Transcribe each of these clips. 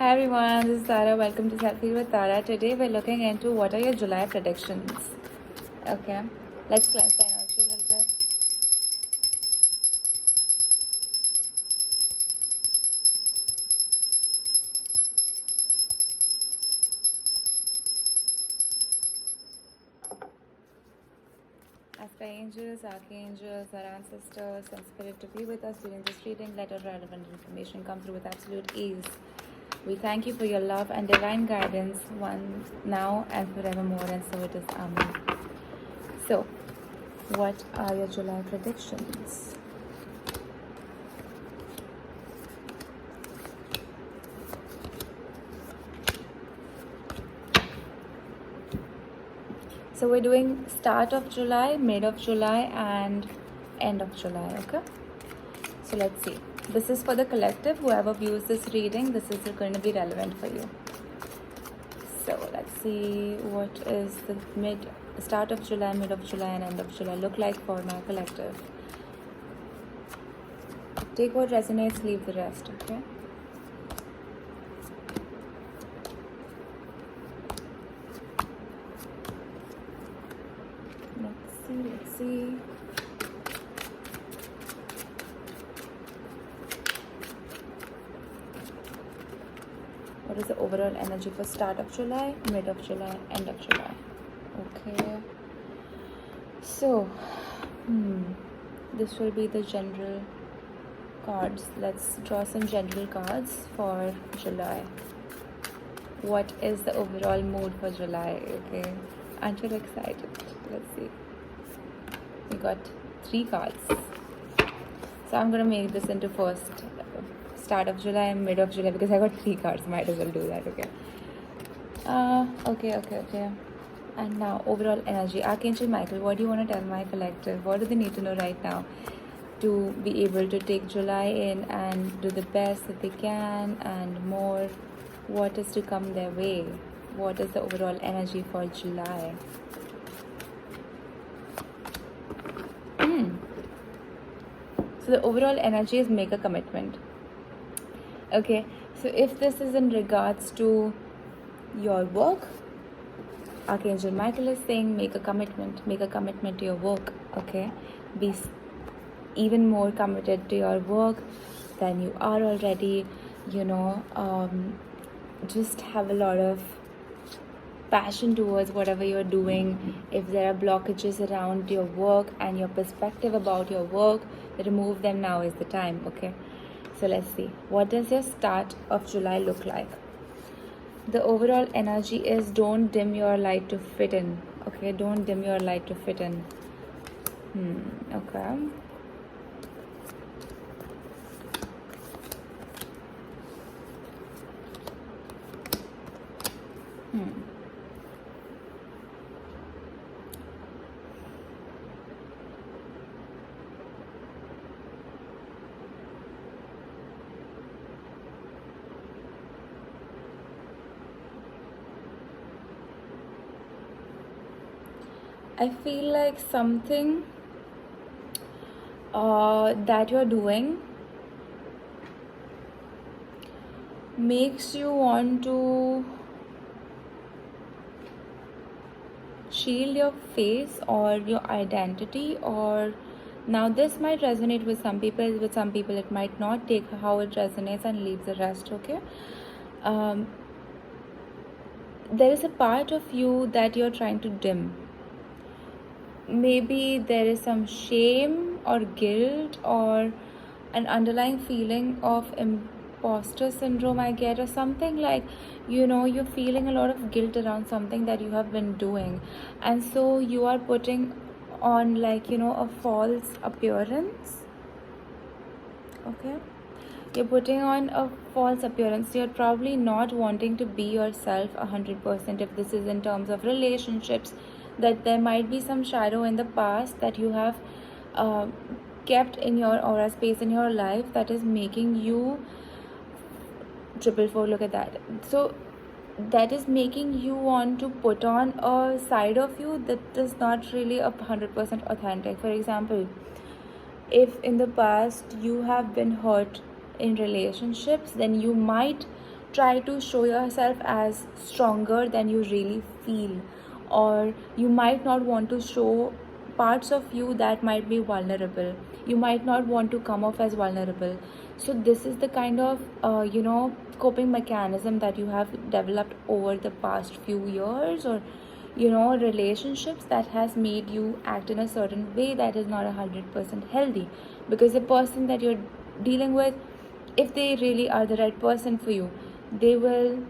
Hi everyone, this is Tara. Welcome to Selfie with Tara. Today we're looking into what are your July predictions. Okay, let's cleanse the energy a little bit. Ask our angels, archangels, our ancestors, and spirit to be with us during this reading. Let our relevant information come through with absolute ease. We thank you for your love and divine guidance, one now and forevermore, and so it is. Amen. So, what are your July predictions? So we're doing start of July, mid of July, and end of July, okay? So let's see. This is for the collective. Whoever views this reading, this is going to be relevant for you. So let's see what is the start of July, mid of July, and end of July look like for my collective. Take what resonates, leave the rest, okay? Let's see. What is the overall energy for start of July, mid of July, end of July? Okay. So, this will be the general cards. Let's draw some general cards for July. What is the overall mood for July? Okay. Aren't you excited? Let's see. We got 3 cards. So I'm going to make this into first start of July and mid of July because I got 3 cards. Might as well do that, okay? Okay. And now, overall energy. Archangel Michael, what do you want to tell my collective? What do they need to know right now to be able to take July in and do the best that they can and more? What is to come their way? What is the overall energy for July? So the overall energy is make a commitment. Okay, so if this is in regards to your work, Archangel Michael is saying make a commitment to your work, okay? Be even more committed to your work than you are already, just have a lot of passion towards whatever you're doing. If there are blockages around your work and your perspective about your work, remove them. Now is the time, okay? So let's see, what does your start of July look like? The overall energy is don't dim your light to fit in, okay? Don't dim your light to fit in. Okay. I feel like something that you're doing makes you want to shield your face or your identity, or now this might resonate with some people it might not. Take how it resonates and leave the rest, okay? There is a part of you that you're trying to dim. Maybe there is some shame or guilt or an underlying feeling of imposter syndrome, I get, or something like, you're feeling a lot of guilt around something that you have been doing, and so you are putting on a false appearance, okay? You're putting on a false appearance. You're probably not wanting to be yourself 100%. If this is in terms of relationships, that there might be some shadow in the past that you have kept in your aura space in your life that is making you 444. Look at that. So that is making you want to put on a side of you that is not really 100% authentic. For example, if in the past you have been hurt in relationships, then you might try to show yourself as stronger than you really feel, or you might not want to show parts of you that might be vulnerable. You might not want to come off as vulnerable. So this is the kind of coping mechanism that you have developed over the past few years, or relationships, that has made you act in a certain way that is not 100% healthy. Because the person that you're dealing with, if they really are the right person for you, they will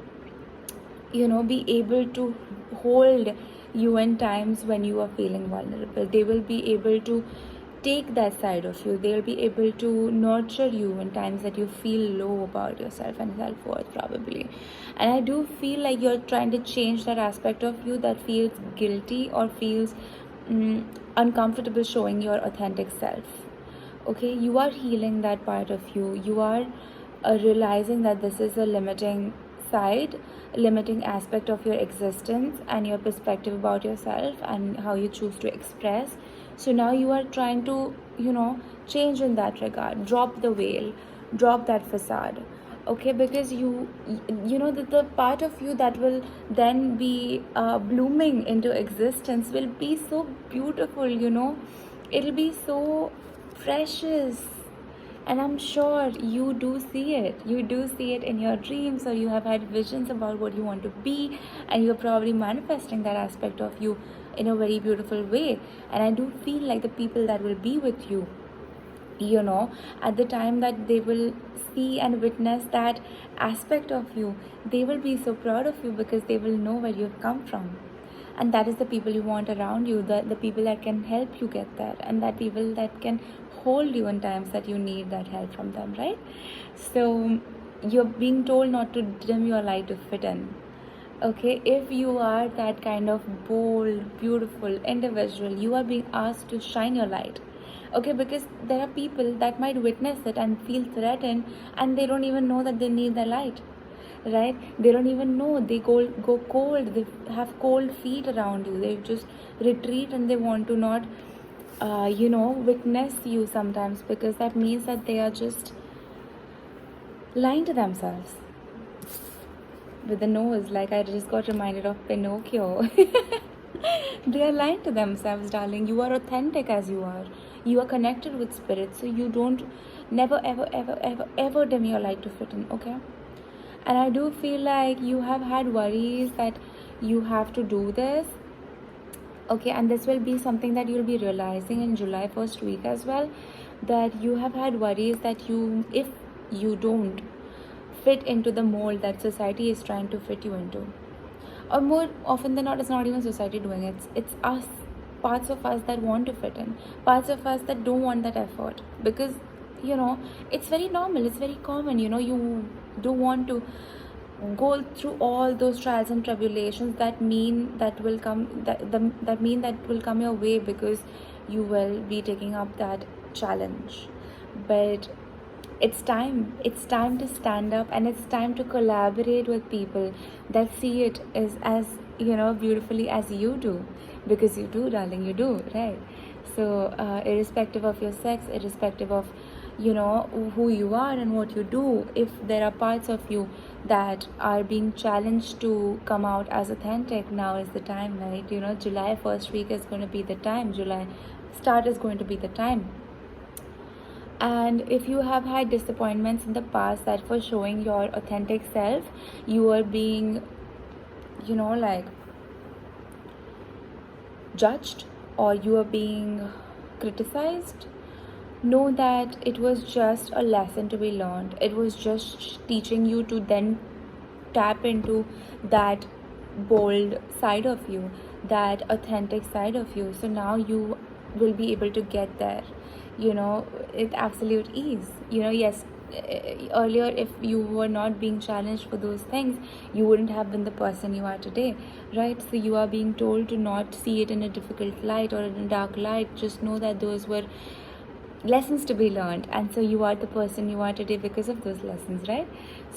be able to hold you in times when you are feeling vulnerable. They will be able to take that side of you. They'll be able to nurture you in times that you feel low about yourself and self-worth, probably. And I do feel like you're trying to change that aspect of you that feels guilty or feels uncomfortable showing your authentic self. Okay, you are healing that part of you. You are realizing that this is a limiting side, limiting aspect of your existence and your perspective about yourself and how you choose to express. So now you are trying to change in that regard. Drop the veil, drop that facade. Okay, because you know that the part of you that will then be blooming into existence will be so beautiful. It'll be so precious. And I'm sure you do see it. You do see it in your dreams, or you have had visions about what you want to be, and you're probably manifesting that aspect of you in a very beautiful way. And I do feel like the people that will be with you, at the time that they will see and witness that aspect of you, they will be so proud of you, because they will know where you've come from. And that is the people you want around you, the people that can help you get there, and that people that can hold you in times that you need that help from them, right? So you're being told not to dim your light to fit in. Okay, if you are that kind of bold, beautiful individual, you are being asked to shine your light. Okay, because there are people that might witness it and feel threatened, and they don't even know that they need the light, right? They don't even know. They go cold. They have cold feet around you. They just retreat, and they want to not witness you sometimes, because that means that they are just lying to themselves. With the nose, like I just got reminded of Pinocchio. They are lying to themselves, darling. You are authentic as you are. You are connected with spirit, so you don't never ever ever ever ever dim your light to fit in, okay? And I do feel like you have had worries that you have to do this. Okay, and this will be something that you'll be realizing in July first week as well, that you have had worries that if you don't fit into the mold that society is trying to fit you into, or more often than not, it's not even society doing it, it's us, parts of us that want to fit in, parts of us that don't want that effort, because it's very normal, it's very common. You don't want to go through all those trials and tribulations that mean that will come that will come your way, because you will be taking up that challenge. But it's time to stand up, and it's time to collaborate with people that see it as beautifully as you do, because you do, darling, you do, right? So irrespective of your sex, irrespective of who you are and what you do, if there are parts of you that are being challenged to come out as authentic, now is the time, right? July first week is going to be the time. July start is going to be the time. And if you have had disappointments in the past, that for showing your authentic self you are being judged, or you are being criticized, know that it was just a lesson to be learned. It was just teaching you to then tap into that bold side of you, that authentic side of you. So now you will be able to get there, with absolute ease. Yes, earlier, if you were not being challenged for those things, you wouldn't have been the person you are today, right? So you are being told to not see it in a difficult light or in a dark light. Just know that those were lessons to be learned, and so you are the person you are today because of those lessons, right?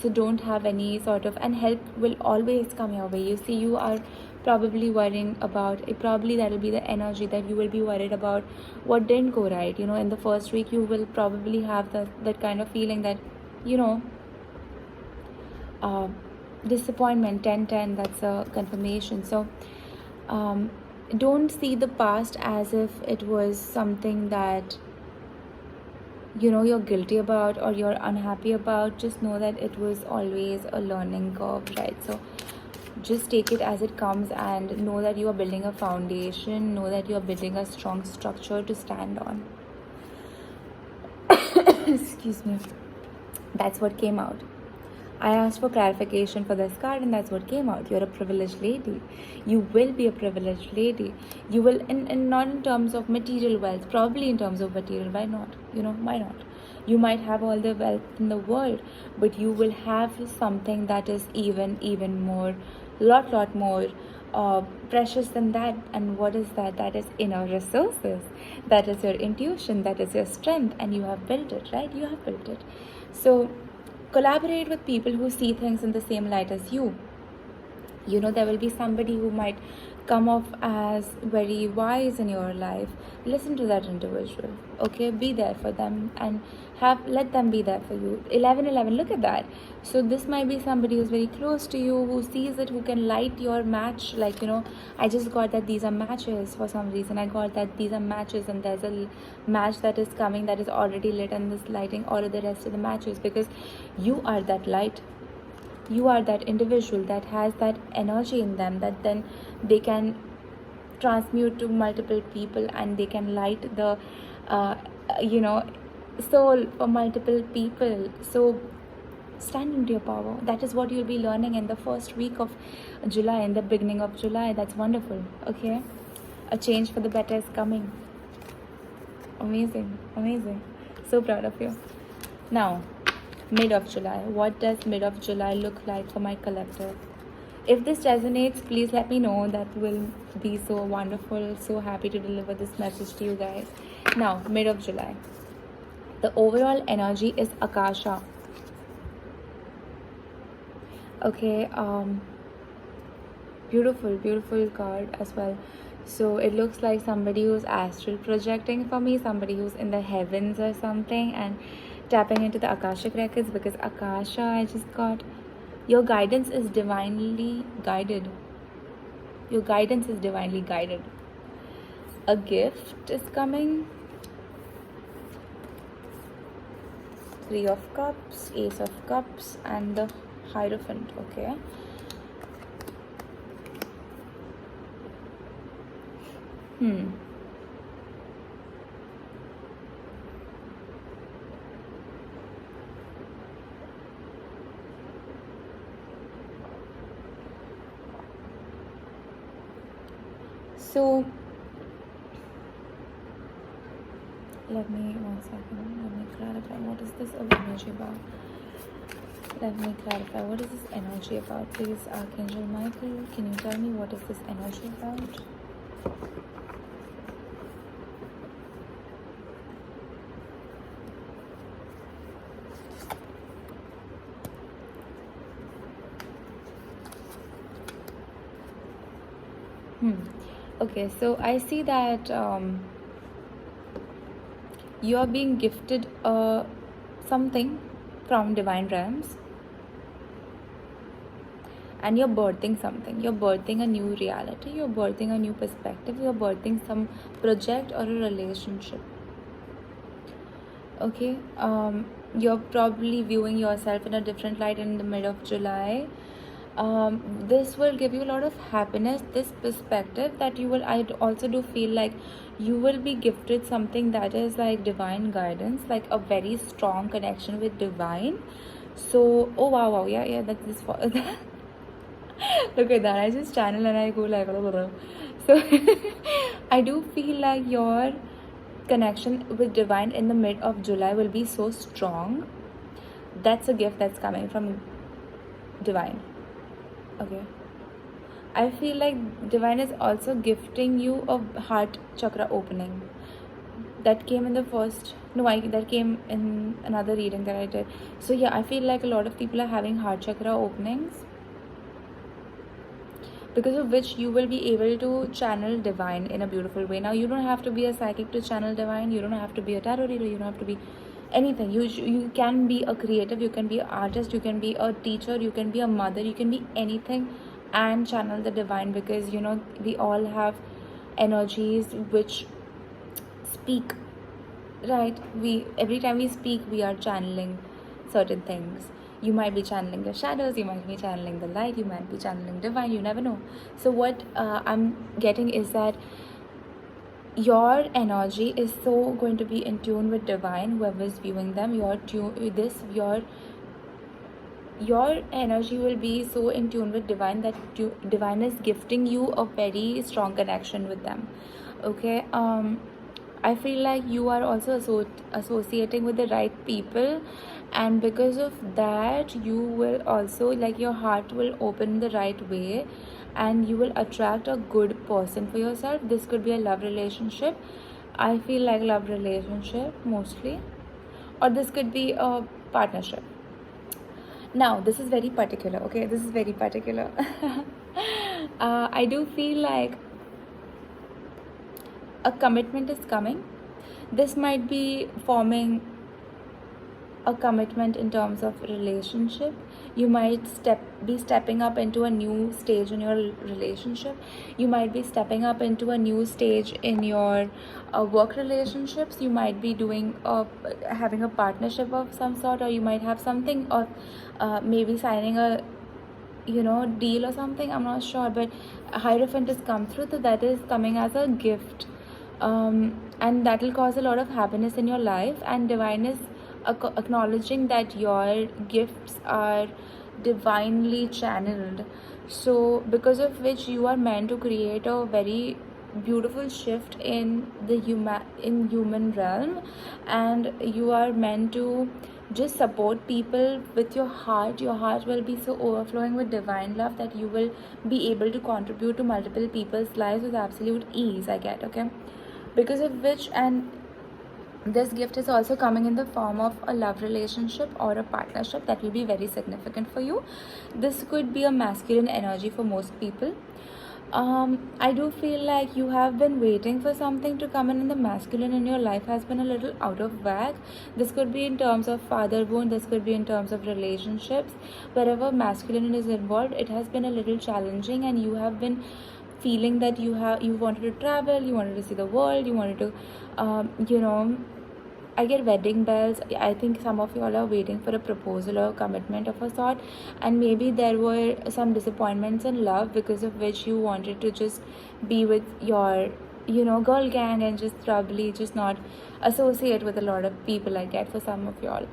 So don't have any sort of, and help will always come your way. You see, you are probably worrying about it, probably that will be the energy that you will be worried about what didn't go right. In the first week you will probably have that kind of feeling that uh, disappointment. 10 10, that's a confirmation. So um, don't see the past as if it was something that you're guilty about or you're unhappy about. Just know that it was always a learning curve, right? So just take it as it comes and know that you are building a foundation, know that you are building a strong structure to stand on. Excuse me. That's what came out. I asked for clarification for this card, and that's what came out. You're a privileged lady. You will be a privileged lady. You will, and not in terms of material wealth, probably in terms of material. Why not? Why not? You might have all the wealth in the world, but you will have something that is even more, lot more precious than that. And what is that? That is inner resources. That is your intuition. That is your strength, and you have built it, right? You have built it. So collaborate with people who see things in the same light as you. There will be somebody who might come off as very wise in your life. Listen to that individual, okay? Be there for them and let them be there for you. 1111, look at that. So this might be somebody who's very close to you, who sees it, who can light your match. Like, I just got that these are matches. For some reason I got that these are matches, and there's a match that is coming that is already lit, and this lighting all of the rest of the matches, because you are that light. You are that individual that has that energy in them that then they can transmute to multiple people, and they can light the soul for multiple people. So stand into your power. That is what you'll be learning in the first week of July, in the beginning of July. That's wonderful. Okay, a change for the better is coming. Amazing. So proud of you. Now, mid of July. What does mid of July look like for my collective? If this resonates, please let me know. That will be so wonderful. So happy to deliver this message to you guys. Now, mid of July. The overall energy is Akasha. Okay, beautiful card as well. So it looks like somebody who's astral projecting for me, somebody who's in the heavens or something, and tapping into the Akashic records, because Akasha, I just got, your guidance is divinely guided. Your guidance is divinely guided. A gift is coming. 3 of Cups, Ace of Cups, and the Hierophant. Okay. So let me, 1 second, let me clarify what is this energy about. Let me clarify what is this energy about, please. Archangel Michael, can you tell me what is this energy about? Okay, so I see that you are being gifted something from divine realms, and you're birthing something. You're birthing a new reality. You're birthing a new perspective. You're birthing some project or a relationship. Okay, you're probably viewing yourself in a different light in the mid of July. This will give you a lot of happiness, this perspective that you will, I also do feel like you will be gifted something that is like divine guidance, like a very strong connection with divine. So, oh wow, yeah, that is for look at that, I just channel and I go like blah, blah, blah. So I do feel like your connection with divine in the mid of July will be so strong. That's a gift that's coming from divine. Okay, I feel like divine is also gifting you a heart chakra opening. That came in the first, that came in another reading that I did. So yeah, I feel like a lot of people are having heart chakra openings, because of which you will be able to channel divine in a beautiful way. Now, you don't have to be a psychic to channel divine. You don't have to be a tarot reader. You don't have to be anything. You can be a creative, you can be an artist, you can be a teacher, you can be a mother, you can be anything, and channel the divine, because we all have energies which speak, right? We Every time we speak, we are channeling certain things. You might be channeling the shadows, you might be channeling the light, you might be channeling divine, you never know. So what I'm getting is that your energy is so going to be in tune with divine. Whoever's viewing them, your energy will be so in tune with divine that divine is gifting you a very strong connection with them. Okay. I feel like you are also associating with the right people, and because of that, you will also, like, your heart will open the right way, and you will attract a good person for yourself. This could be a love relationship. I feel like love relationship mostly, or this could be a partnership. Now, this is very particular, okay? This is very particular. I do feel like a commitment is coming. This might be forming a commitment in terms of relationship. You might be stepping up into a new stage in your relationship. You might be stepping up into a new stage in your work relationships. You might be having a partnership of some sort, or you might have something of maybe signing a deal or something. I'm not sure, but a Hierophant has come through, so that is coming as a gift, and that will cause a lot of happiness in your life. And divine is acknowledging that your gifts are divinely channeled, so because of which you are meant to create a very beautiful shift in the human realm, and you are meant to just support people with your heart. Your heart will be so overflowing with divine love that you will be able to contribute to multiple people's lives with absolute ease, I get. Okay, because of which, and this gift is also coming in the form of a love relationship or a partnership that will be very significant for you. This could be a masculine energy for most people. I do feel like you have been waiting for something to come in the masculine, and your life has been a little out of whack. This could be in terms of father wound, this could be in terms of relationships. Wherever masculine is involved, it has been a little challenging, and you have been feeling that you wanted to travel, you wanted to see the world, you wanted to I get wedding bells. I think some of y'all are waiting for a proposal or commitment of a sort, and maybe there were some disappointments in love, because of which you wanted to just be with your girl gang, and just probably just not associate with a lot of people, I get, for some of y'all.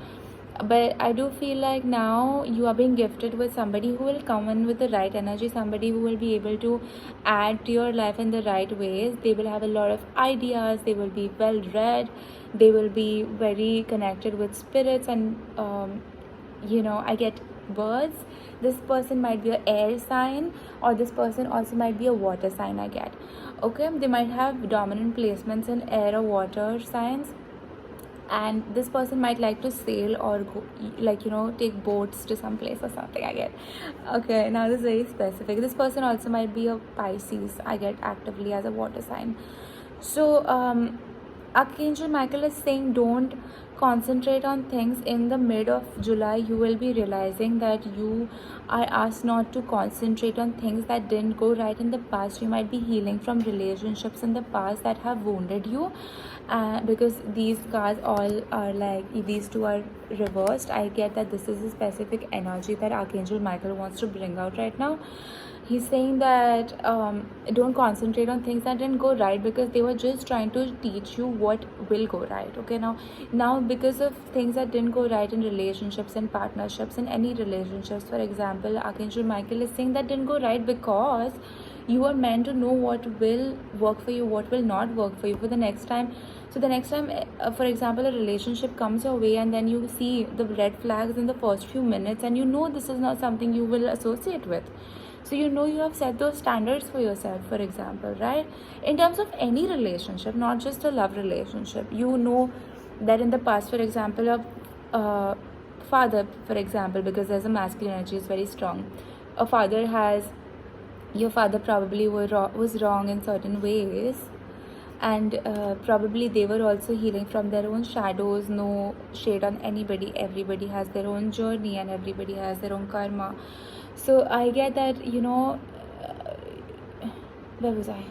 But I do feel like now you are being gifted with somebody who will come in with the right energy, somebody who will be able to add to your life in the right ways. They will have a lot of ideas, they will be well read, they will be very connected with spirits, and I get birds. This person might be an air sign, or this person also might be a water sign, I get. Okay, they might have dominant placements in air or water signs, and this person might like to sail or go, take boats to some place or something, I get. Okay, now this is very specific. This person also might be a Pisces, I get, actively as a water sign. So Archangel Michael is saying, don't concentrate on things. In the mid of July, you will be realizing that you are asked not to concentrate on things that didn't go right in the past. You might be healing from relationships in the past that have wounded you, because these cards all are like, these two are reversed. I get that this is a specific energy that Archangel Michael wants to bring out right now. He's saying that don't concentrate on things that didn't go right, because they were just trying to teach you what will go right. Okay, now because of things that didn't go right in relationships and partnerships, in any relationships, for example, Archangel Michael is saying that didn't go right because you are meant to know what will work for you, what will not work for you for the next time. So the next time, for example, a relationship comes your way, and then you see the red flags in the first few minutes, and this is not something you will associate with. So you have set those standards for yourself, for example, right? In terms of any relationship, not just a love relationship, that in the past, for example, a father, for example, because there's a masculine energy is very strong. Your father probably was wrong in certain ways, and probably they were also healing from their own shadows. No shade on anybody, everybody has their own journey and everybody has their own karma. So I get that, where was I?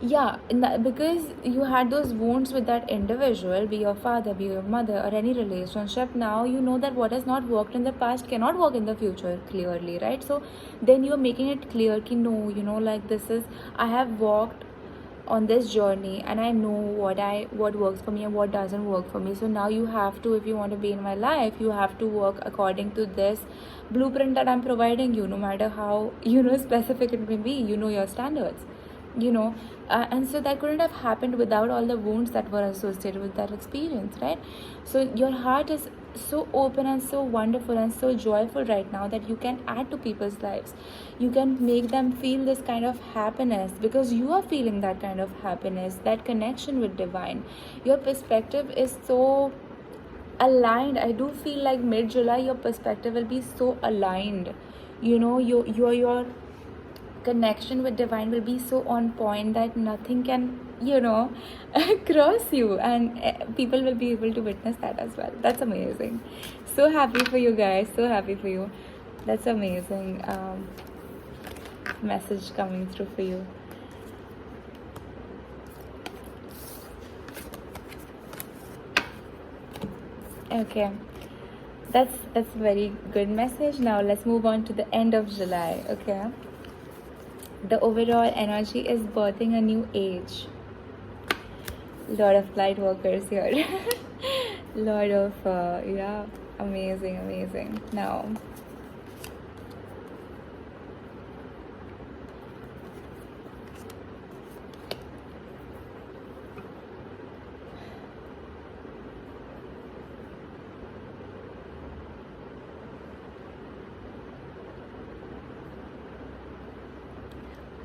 Yeah, because you had those wounds with that individual, be your father, be your mother, or any relationship. Now you know that what has not worked in the past cannot work in the future, clearly, right? So then you're making it clear ki no, like this is, I have walked on this journey and I know what works for me and what doesn't work for me. So now you have to, if you want to be in my life, you have to work according to this blueprint that I'm providing you, no matter how specific it may be. Your standards, and so that couldn't have happened without all the wounds that were associated with that experience, right? So your heart is so open and so wonderful and so joyful right now that you can add to people's lives. You can make them feel this kind of happiness because you are feeling that kind of happiness, that connection with divine. Your perspective is so aligned. I do feel like mid-July your perspective will be so aligned. Your connection with divine will be so on point that nothing can cross you, and people will be able to witness that as well. That's amazing. So happy for you guys, so happy for you. That's amazing. Message coming through for you. Okay, that's a very good message. Now let's move on to the end of July. Okay, the overall energy is birthing a new age. Lot of light workers here. Lot of amazing. Now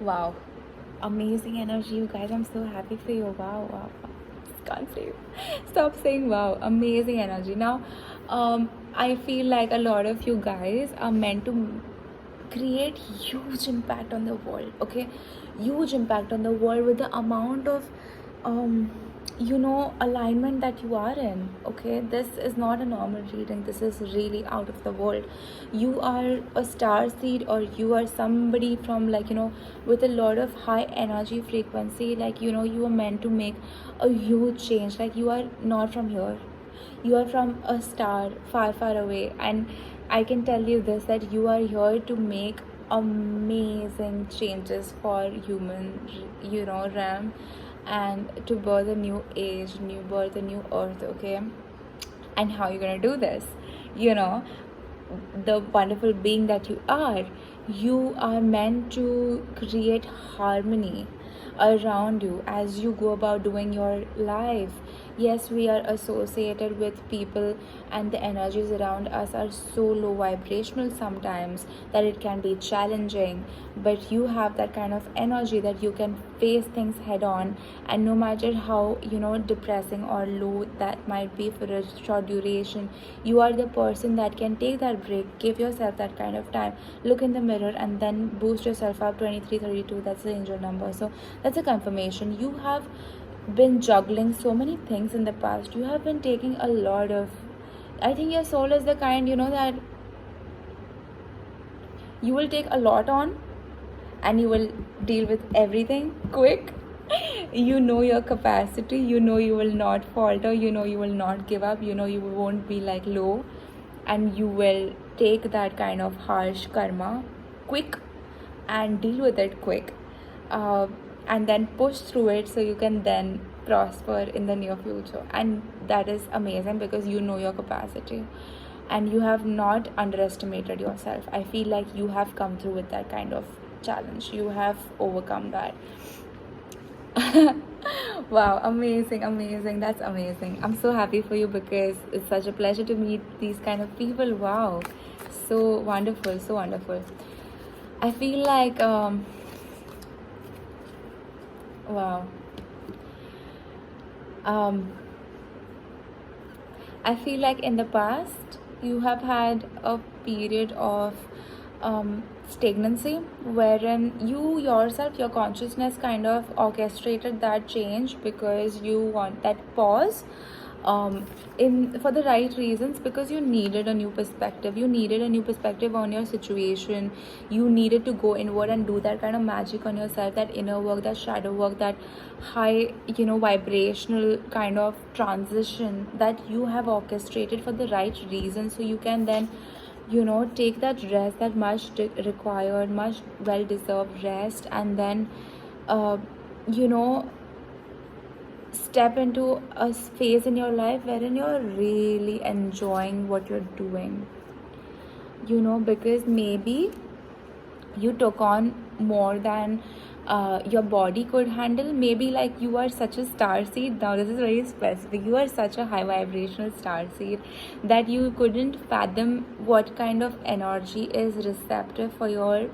wow, amazing energy, you guys. I'm so happy for you. Wow. Can't say, stop saying wow. Amazing energy. Now I feel like a lot of you guys are meant to create huge impact on the world. Okay, huge impact on the world with the amount of alignment that you are in. Okay, this is not a normal reading, this is really out of the world. You are a star seed, or you are somebody from with a lot of high energy frequency. You are meant to make a huge change. You are not from here, you are from a star far away, and I can tell you this, that you are here to make amazing changes for human realm, and to birth a new age, birth a new earth. Okay, and how you're gonna do this, the wonderful being that you are meant to create harmony around you as you go about doing your life. Yes, we are associated with people, and the energies around us are so low vibrational sometimes that it can be challenging, but you have that kind of energy that you can face things head on, and no matter how depressing or low that might be for a short duration, you are the person that can take that break, give yourself that kind of time, look in the mirror, and then boost yourself up. 2332, that's the angel number. So that's a confirmation. You have been juggling so many things in the past. You have been taking a lot of, I think your soul is the kind that you will take a lot on, and you will deal with everything quick. You know your capacity, you will not falter, you will not give up, you won't be low, and you will take that kind of harsh karma quick and deal with it quick, and then push through it so you can then prosper in the near future. And that is amazing because you know your capacity, and you have not underestimated yourself. I feel like you have come through with that kind of challenge, you have overcome that. Wow, amazing, that's amazing. I'm so happy for you because it's such a pleasure to meet these kind of people. Wow, so wonderful. I feel like wow, I feel like in the past you have had a period of stagnancy, wherein you yourself, your consciousness kind of orchestrated that change because you want that pause, in for the right reasons, because you needed a new perspective. You needed a new perspective on your situation. You needed to go inward and do that kind of magic on yourself, that inner work, that shadow work, that high, vibrational kind of transition that you have orchestrated for the right reason, so you can then take that rest, that much required, much well deserved rest, and then uh, you know step into a phase in your life wherein you're really enjoying what you're doing, because maybe you took on more than your body could handle. Maybe like you are such a star seed. Now this is very specific. You are such a high vibrational star seed that you couldn't fathom what kind of energy is receptive for your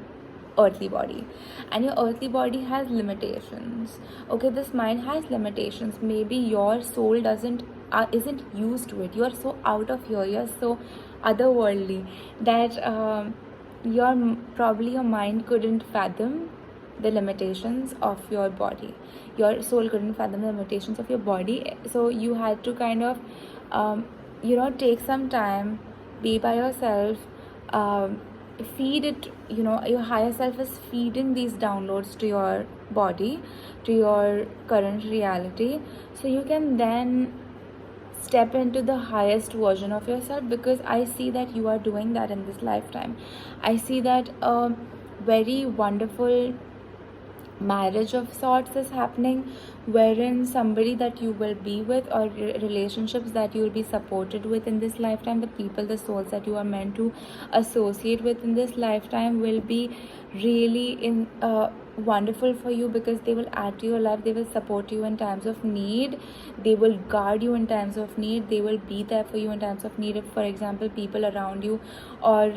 earthly body, and your earthly body has limitations. Okay, this mind has limitations. Maybe your soul isn't used to it. You are so out of here, you're so otherworldly that probably your mind couldn't fathom the limitations of your body. Your soul couldn't fathom the limitations of your body, so you had to kind of take some time, be by yourself, feed it. Your higher self is feeding these downloads to your body, to your current reality, so you can then step into the highest version of yourself, because I see that you are doing that in this lifetime. I see that a very wonderful marriage of sorts is happening, wherein somebody that you will be with, or relationships that you will be supported with in this lifetime, the people, the souls that you are meant to associate with in this lifetime, will be really wonderful for you, because they will add to your life. They will support you in times of need. They will guard you in times of need. They will be there for you in times of need. If, for example, people around you, or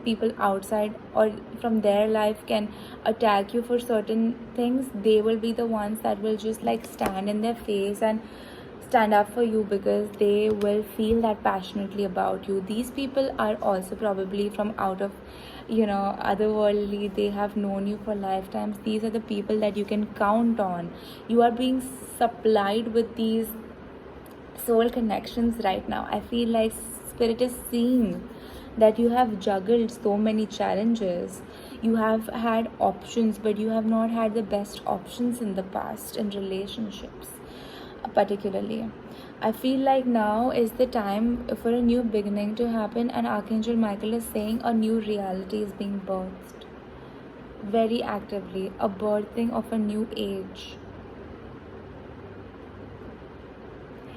people outside or from their life can attack you for certain things, they will be the ones that will just stand in their face and stand up for you, because they will feel that passionately about you. These people are also probably from out of otherworldly. They have known you for lifetimes. These are the people that you can count on. You are being supplied with these soul connections right now. I feel like spirit is seeing that you have juggled so many challenges. You have had options, but you have not had the best options in the past, in relationships particularly. I feel like now is the time for a new beginning to happen, and Archangel Michael is saying a new reality is being birthed very actively, a birthing of a new age,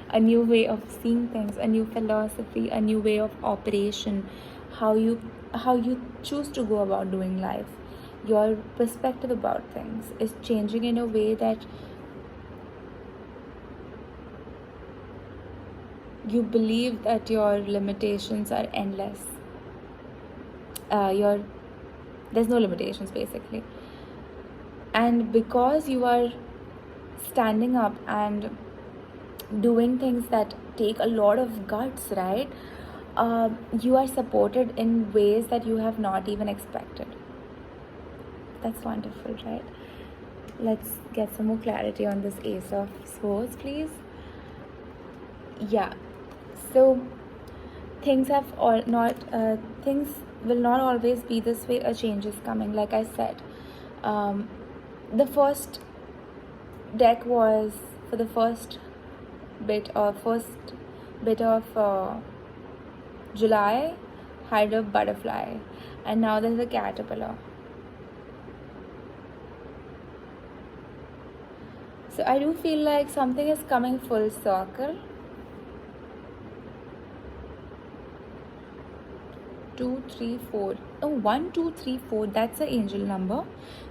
a new way of seeing things, a new philosophy, a new way of operation, how you choose to go about doing life. Your perspective about things is changing in a way that you believe that your limitations are endless. There's no limitations basically, and because you are standing up and doing things that take a lot of guts, right? You are supported in ways that you have not even expected. That's wonderful, right? Let's get some more clarity on this Ace of Swords, please. Yeah, so things will not always be this way. A change is coming, like I said. The first deck was for the first bit of July, had a butterfly, and now there's a caterpillar. So I do feel like something is coming full circle. 2, 3, 4. Oh, 1, 2, 3, 4. That's the angel number.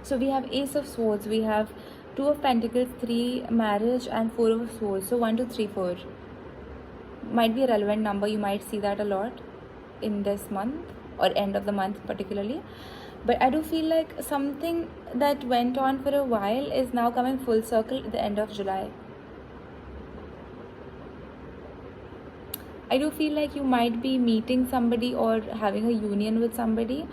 So we have Ace of Swords, we have 2 of Pentacles, 3 marriage, and 4 of Swords. So 1, 2, 3, 4 might be a relevant number. You might see that a lot in this month or end of the month particularly. But I do feel like something that went on for a while is now coming full circle at the end of July. I do feel like you might be meeting somebody or having a union with somebody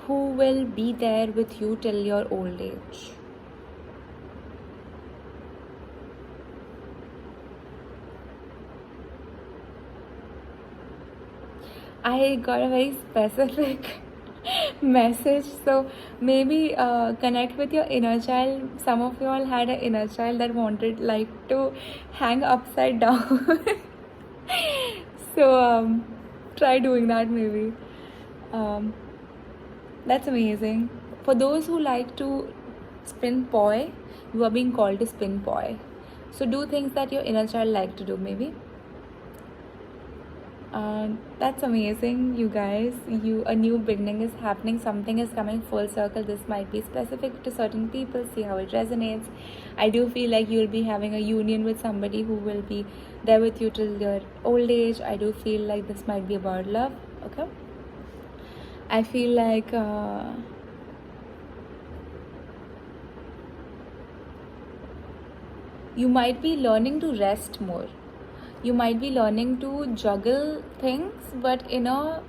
who will be there with you till your old age. I got a very specific message, so maybe connect with your inner child. Some of you all had an inner child that wanted like to hang upside down. So try doing that maybe. um, that's amazing. For those who like to spin poi, you are being called to spin poi. So do things that your inner child like to do maybe. That's amazing, you guys. A new beginning is happening. Something is coming full circle. This might be specific to certain people. See how it resonates. I do feel like you'll be having a union with somebody who will be there with you till your old age. I do feel like this might be about love. Okay. I feel like you might be learning to rest more. You might be learning to juggle things, but in a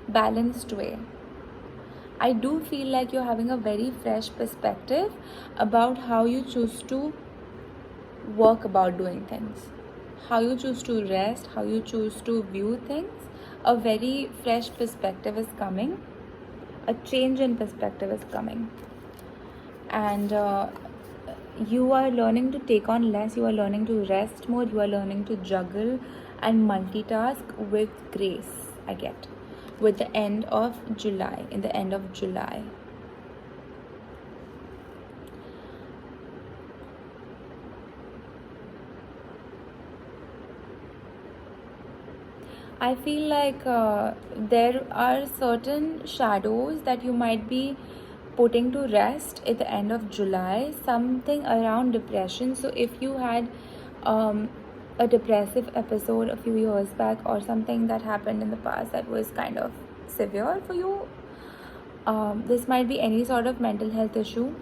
balanced way. I do feel like you're having a very fresh perspective about how you choose to work about doing things, how you choose to rest, how you choose to view things. A very fresh perspective is coming, a change in perspective is coming, and you are learning to take on less, you are learning to rest more, you are learning to juggle and multitask with grace. I get with the end of July, in the end of July. I feel like there are certain shadows that you might be putting to rest at the end of July, something around depression. So if you had a depressive episode a few years back, or something that happened in the past that was kind of severe for you, this might be any sort of mental health issue.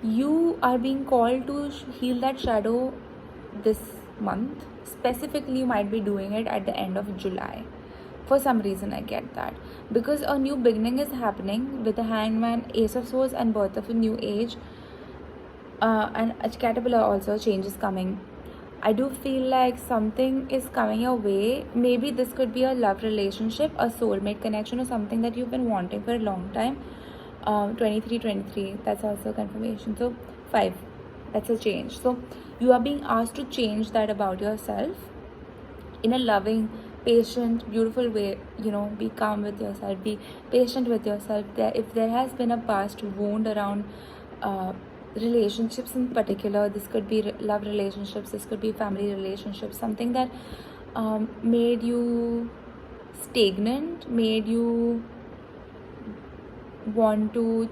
You are being called to heal that shadow this month. Specifically, you might be doing it at the end of July. For some reason, I get that. Because a new beginning is happening with the Hangman, Ace of Swords, and birth of a new age. And a caterpillar also, change is coming. I do feel like something is coming your way. Maybe this could be a love relationship, a soulmate connection, or something that you've been wanting for a long time. 23, that's also confirmation. So 5, that's a change. So you are being asked to change that about yourself in a loving, patient, beautiful way. Be calm with yourself, be patient with yourself. If there has been a past wound around relationships in particular, this could be love relationships, this could be family relationships, something that made you stagnant, made you want to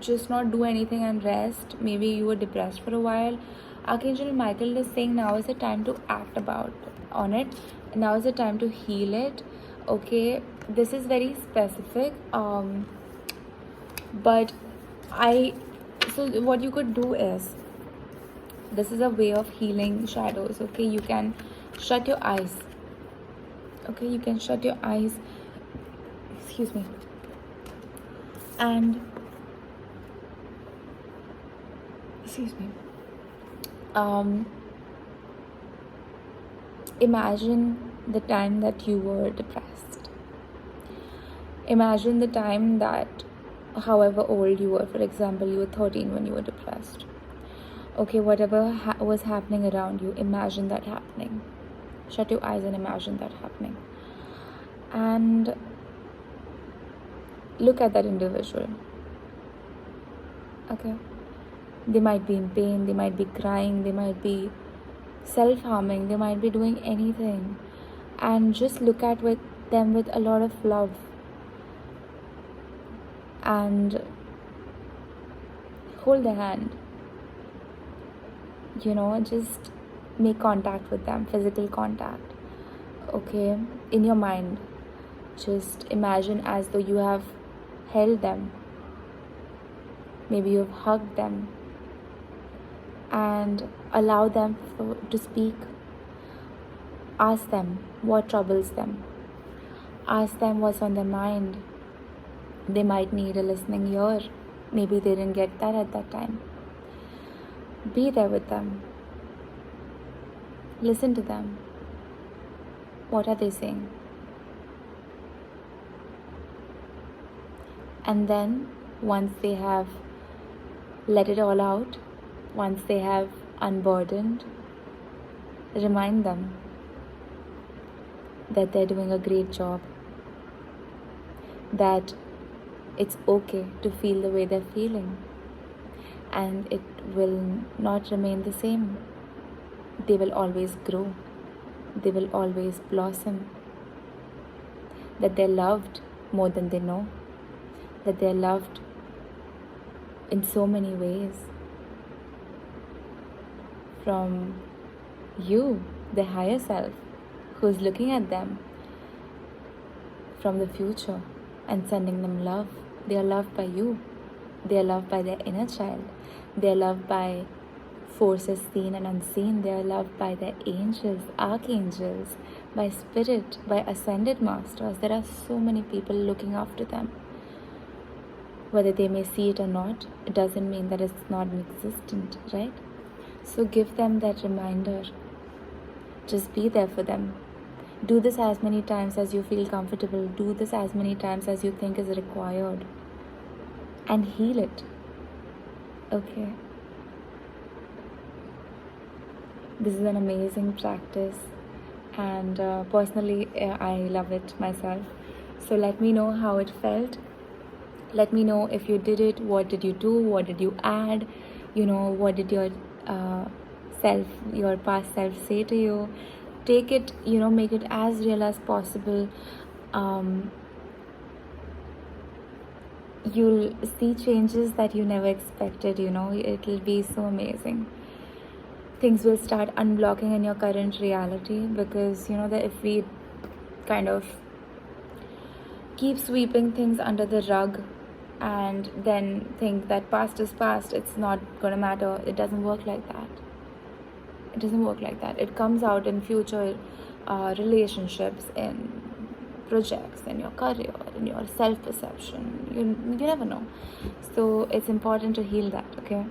just not do anything and rest. Maybe you were depressed for a while. Archangel Michael is saying now is the time to act on it. Now is the time to heal it. Okay, this is very specific, but so what you could do is, this is a way of healing shadows. Okay, you can shut your eyes. Okay, you can shut your eyes, excuse me, and imagine the time that you were depressed. Imagine the time that, however old you were, for example, you were 13 when you were depressed. Okay, whatever was happening around you, imagine that happening. Shut your eyes and imagine that happening. And look at that individual. Okay, they might be in pain, they might be crying, they might be self-harming, they might be doing anything, and just look at them with a lot of love, and hold their hand. Just make contact with them, physical contact. Okay, in your mind, just imagine as though you have held them. Maybe you've hugged them, and allow them to speak. Ask them what troubles them. Ask them what's on their mind. They might need a listening ear. Maybe they didn't get that at that time. Be there with them. Listen to them. What are they saying? And then, once they have let it all out, once they have unburdened, remind them that they're doing a great job, that it's okay to feel the way they're feeling, and it will not remain the same. They will always grow, they will always blossom, that they're loved more than they know, that they're loved in so many ways from you, the higher self, who's looking at them from the future and sending them love. They are loved by you. They are loved by their inner child. They are loved by forces seen and unseen. They are loved by their angels, archangels, by spirit, by ascended masters. There are so many people looking after them. Whether they may see it or not, it doesn't mean that it's not existent, right? So give them that reminder. Just be there for them. Do this as many times as you feel comfortable. Do this as many times as you think is required. And heal it. Okay? This is an amazing practice. And personally, I love it myself. So let me know how it felt. Let me know if you did it. What did you do? What did you add? What did your past self say to you? Take it, make it as real as possible. You'll see changes that you never expected. It'll be so amazing. Things will start unblocking in your current reality, because that if we kind of keep sweeping things under the rug and then think that past is past, it's not gonna matter. It doesn't work like that. It comes out in future relationships, in projects, in your career, in your self-perception. You never know. So it's important to heal that, okay?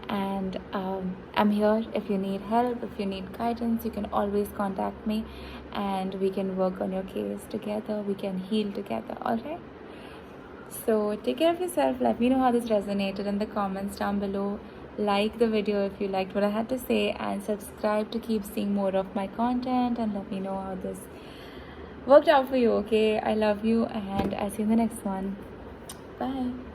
And I'm here if you need help, if you need guidance. You can always contact me, and we can work on your case together. We can heal together, alright? So take care of yourself. Let me know how this resonated in the comments down below. Like the video if you liked what I had to say, and subscribe to keep seeing more of my content, and let me know how this worked out for you, okay? I love you, and I'll see you in the next one. Bye.